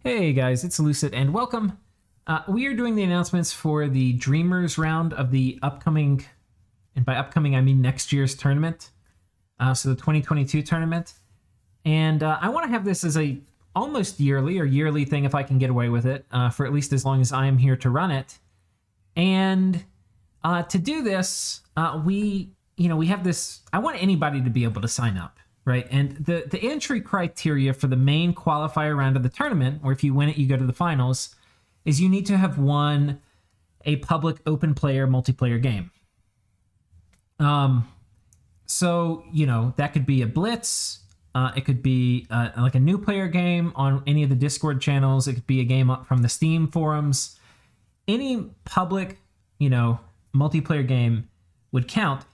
Hey guys, it's Lucid and welcome. We are doing the announcements for the Dreamers round of the upcoming, and by upcoming I mean next year's tournament, so the 2022 tournament. And I want to have this as a almost yearly thing if I can get away with it, for at least as long as I am here to run it. And to do this, we have this, I want anybody to be able to sign up. Right, and the entry criteria for the main qualifier round of the tournament, or if you win it, you go to the finals, is you need to have won a public open player multiplayer game. So, that could be a Blitz, it could be like a new player game on any of the Discord channels, it could be a game up from the Steam forums. Any public, multiplayer game would count.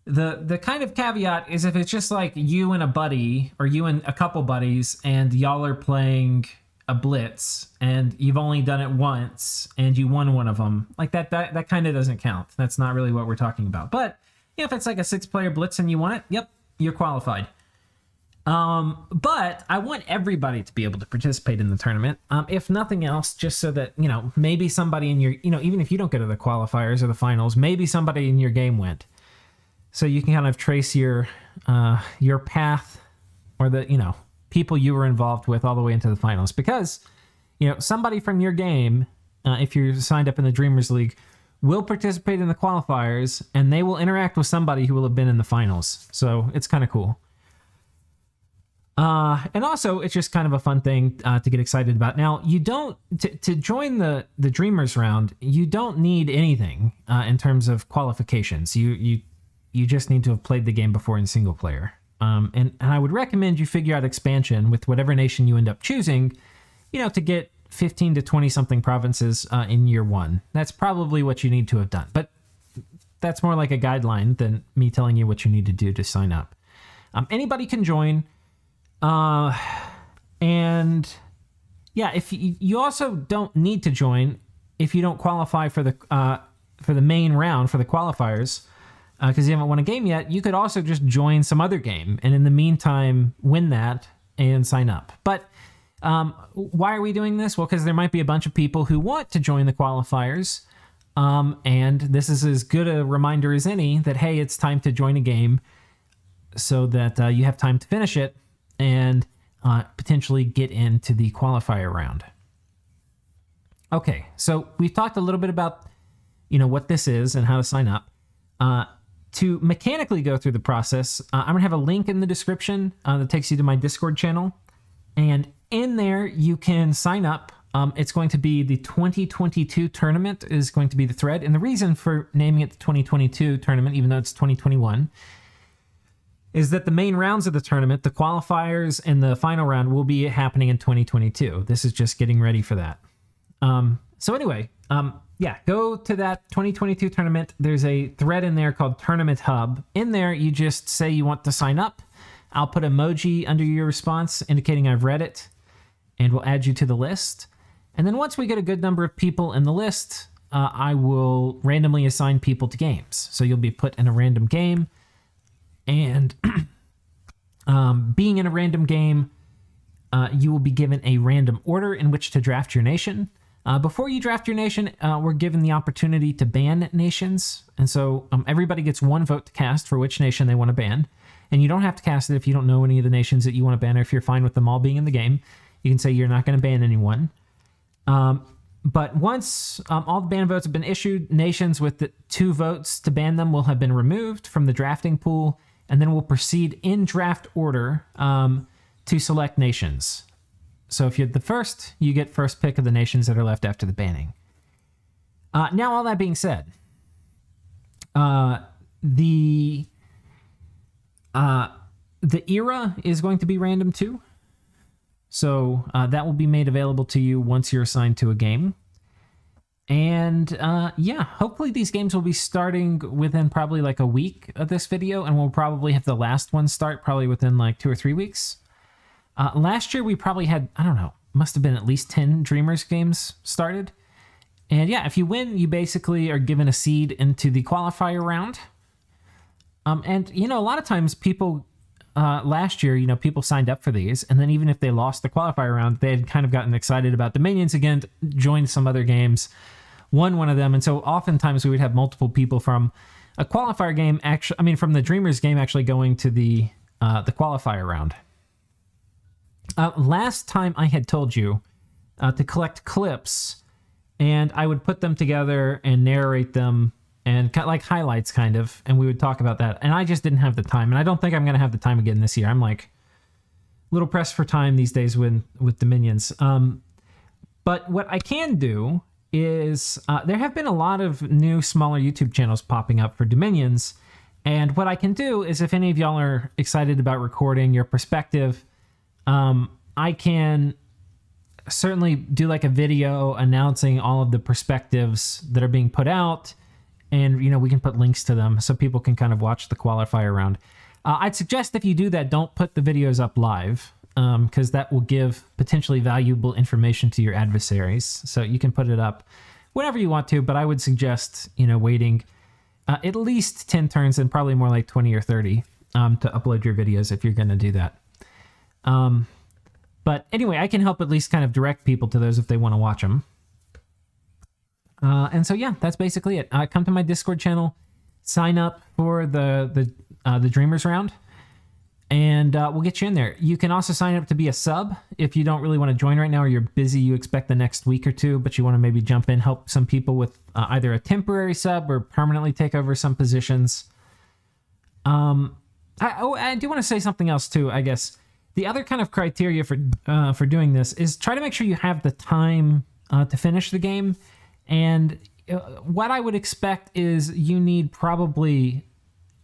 The kind of caveat is if it's just like you and a buddy or you and a couple buddies and y'all are playing a Blitz and you've only done it once and you won one of them, like that kind of doesn't count. That's not really what we're talking about. But if it's like a 6-player Blitz and you won it, yep, you're qualified. But I want everybody to be able to participate in the tournament. If nothing else, just so that, maybe somebody in your, even if you don't go to the qualifiers or the finals, maybe somebody in your game went. So you can kind of trace your path or the, people you were involved with all the way into the finals. Because, somebody from your game, if you're signed up in the Dreamers League, will participate in the qualifiers and they will interact with somebody who will have been in the finals. So it's kind of cool. And also, it's just kind of a fun thing to get excited about. Now, you don't, to join the Dreamers round, you don't need anything in terms of qualifications. You just need to have played the game before in single player. And I would recommend you figure out expansion with whatever nation you end up choosing, to get 15 to 20 something provinces in year one. That's probably what you need to have done. But that's more like a guideline than me telling you what you need to do to sign up. Anybody can join. And yeah, if you also don't need to join if you don't qualify for the main round, for the qualifiers, because you haven't won a game yet, you could also just join some other game and in the meantime win that and sign up. But why are we doing this? Well, because there might be a bunch of people who want to join the qualifiers, and this is as good a reminder as any that, hey, it's time to join a game so that you have time to finish it and potentially get into the qualifier round. Okay, so we've talked a little bit about what this is and how to sign up. To mechanically go through the process, I'm going to have a link in the description that takes you to my Discord channel. And in there, you can sign up. It's going to be the 2022 tournament is going to be the thread. And the reason for naming it the 2022 tournament, even though it's 2021, is that the main rounds of the tournament, the qualifiers and the final round, will be happening in 2022. This is just getting ready for that. So anyway, yeah, go to that 2022 tournament. There's a thread in there called Tournament Hub. In there, you just say you want to sign up. I'll put emoji under your response indicating I've read it, and we'll add you to the list. And then once we get a good number of people in the list, I will randomly assign people to games. So you'll be put in a random game, and being in a random game, you will be given a random order in which to draft your nation. Before you draft your nation, we're given the opportunity to ban nations. And so everybody gets one vote to cast for which nation they want to ban. And you don't have to cast it if you don't know any of the nations that you want to ban, or if you're fine with them all being in the game. You can say you're not going to ban anyone. But once all the ban votes have been issued, nations with the 2 votes to ban them will have been removed from the drafting pool. And then we'll proceed in draft order to select nations. So if you're the first, you get first pick of the nations that are left after the banning. Now, all that being said, the era is going to be random too. So that will be made available to you once you're assigned to a game. And yeah, hopefully these games will be starting within probably like a week of this video, and we'll probably have the last one start probably within like 2 or 3 weeks. Last year, we probably had, I don't know, must have been at least 10 Dreamers games started. And yeah, if you win, you basically are given a seed into the qualifier round. And, a lot of times people last year, you know, people signed up for these, and then even if they lost the qualifier round, they had kind of gotten excited about Dominions again, joined some other games, won one of them, and so oftentimes we would have multiple people from a qualifier game, from the Dreamers game actually going to the qualifier round. Last time I had told you to collect clips, and I would put them together and narrate them, and like highlights kind of, and we would talk about that. And I just didn't have the time, and I don't think I'm going to have the time again this year. I'm like a little pressed for time these days with Dominions. But what I can do is there have been a lot of new, smaller YouTube channels popping up for Dominions. And what I can do is, if any of y'all are excited about recording your perspective, I can certainly do like a video announcing all of the perspectives that are being put out. And, you know, we can put links to them so people can kind of watch the qualifier round. I'd suggest if you do that, don't put the videos up live, because that will give potentially valuable information to your adversaries. So you can put it up whenever you want to, but I would suggest, you know, waiting at least 10 turns and probably more like 20 or 30 to upload your videos if you're going to do that. But anyway, I can help at least kind of direct people to those if they want to watch them. And so, yeah, that's basically it. Come to my Discord channel, sign up for the Dreamers round, and we'll get you in there. You can also sign up to be a sub if you don't really want to join right now, or you're busy, you expect the next week or two, but you want to maybe jump in, help some people with either a temporary sub or permanently take over some positions. I do want to say something else too, I guess. The other kind of criteria for doing this is try to make sure you have the time to finish the game. And what I would expect is you need probably,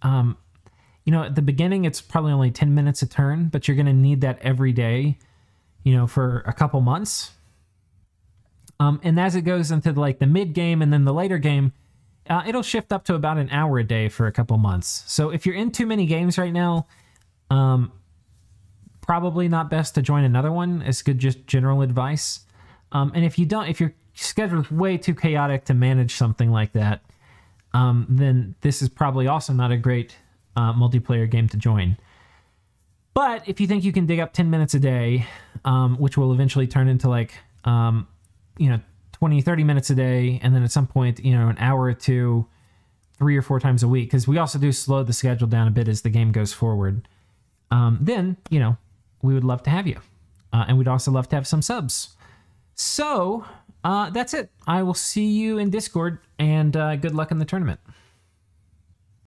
you know, at the beginning, it's probably only 10 minutes a turn, but you're going to need that every day, you know, for a couple months. And as it goes into like the mid game and then the later game, it'll shift up to about an hour a day for a couple months. So if you're in too many games right now, probably not best to join another one. It's good, just general advice. And if your schedule is way too chaotic to manage something like that, then this is probably also not a great multiplayer game to join. But if you think you can dig up 10 minutes a day, which will eventually turn into like, you know, 20, 30 minutes a day, and then at some point, you know, an hour or two, 3 or 4 times a week, because we also do slow the schedule down a bit as the game goes forward, then, you know, we would love to have you. And we'd also love to have some subs. So that's it. I will see you in Discord, and good luck in the tournament.